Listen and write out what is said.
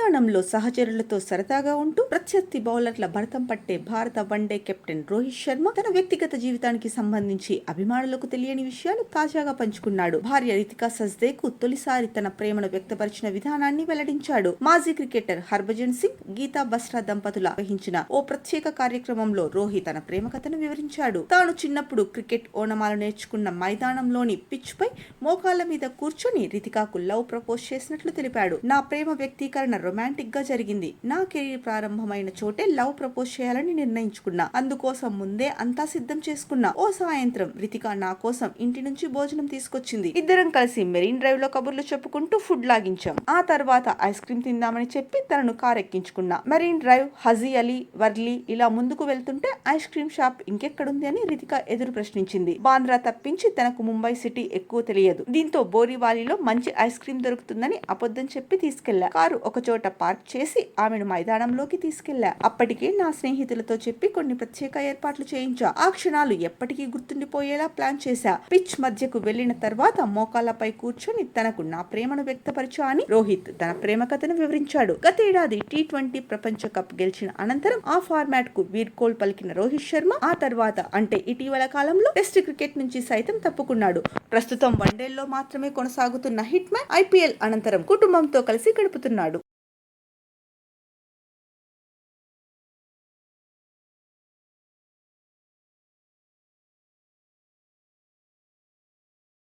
మైదానంలో సహచరులతో సరదాగా ఉంటూ ప్రత్యర్థి బౌలర్ల భరతం పట్టే భారత వన్డే కెప్టెన్ రోహిత్ శర్మ తన వ్యక్తిగత జీవితానికి సంబంధించి అభిమానులకు తెలియని విషయాలు తాజాగా పంచుకున్నాడు. భార్య రితికా సజ్దేకు తొలిసారి తన ప్రేమను వ్యక్తపరిచిన విధానాన్ని వెల్లడించాడు. మాజీ క్రికెటర్ హర్భజన్ సింగ్, గీతా బస్రా దంపతుల వహించిన ఓ ప్రత్యేక కార్యక్రమంలో రోహిత్ తన ప్రేమ కథను వివరించాడు. తాను చిన్నప్పుడు క్రికెట్ ఓనమాలు నేర్చుకున్న మైదానంలోని పిచ్ పై మోకాళ్ల మీద కూర్చొని రితికాకు లవ్ ప్రపోజ్ చేసినట్లు తెలిపాడు. నా ప్రేమ వ్యక్తీకరణ రొమాంటిక్ గా జరిగింది. నా కెరీర్ ప్రారంభమైన చోటే లవ్ ప్రపోజ్ చేయాలని నిర్ణయించుకున్నా. అందుకోసం ముందే అంతా సిద్ధం చేసుకున్నా. ఓ సాయంత్రం రితికా నా కోసం ఇంటి నుంచి భోజనం తీసుకొచ్చింది. ఇద్దరం కలిసి మెరీన్ డ్రైవ్ లో కబుర్లు చెప్పుకుంటూ ఫుడ్ లాగించాం. ఆ తర్వాత ఐస్ క్రీమ్ తిందామని చెప్పి తనను కార్ ఎక్కించుకున్నా. మెరీన్ డ్రైవ్, హజీ అలీ, వర్లీ ఇలా ముందుకు వెళ్తుంటే ఐస్ క్రీమ్ షాప్ ఇంకెక్కడుంది అని రితికా ఎదురు ప్రశ్నించింది. బాంద్రా తప్పించి తనకు ముంబై సిటీ ఎక్కువ తెలియదు. దీంతో బోరివాలీలో మంచి ఐస్ క్రీమ్ దొరుకుతుందని అబద్ధం చెప్పి తీసుకెళ్లా. కారు ఒక చోట పార్క్ చేసి ఆమెను మైదానంలోకి తీసుకెళ్లా. అప్పటికే నా స్నేహితులతో చెప్పి కొన్ని ప్రత్యేక ఏర్పాట్లు చేయించా. ఆ క్షణాలు ఎప్పటికీ గుర్తుండిపోయేలా ప్లాన్ చేశా. పిచ్ మధ్యకు వెళ్లిన తర్వాత మోకాళ్లపై కూర్చొని తనకు నా ప్రేమను వ్యక్తపరిచా అని రోహిత్ తన ప్రేమ కథను వివరించాడు. గతేడాది టీ20 ప్రపంచ కప్ గెలిచిన అనంతరం ఆ ఫార్మాట్ కు వీడ్కోలు పలికిన రోహిత్ శర్మ ఆ తర్వాత అంటే ఇటీవల కాలంలో టెస్ట్ క్రికెట్ నుంచి సైతం తప్పుకున్నాడు. ప్రస్తుతం వన్డేల్లో మాత్రమే కొనసాగుతున్న హిట్ మ్యాన్ IPL అనంతరం కుటుంబంతో కలిసి గడుపుతున్నాడు.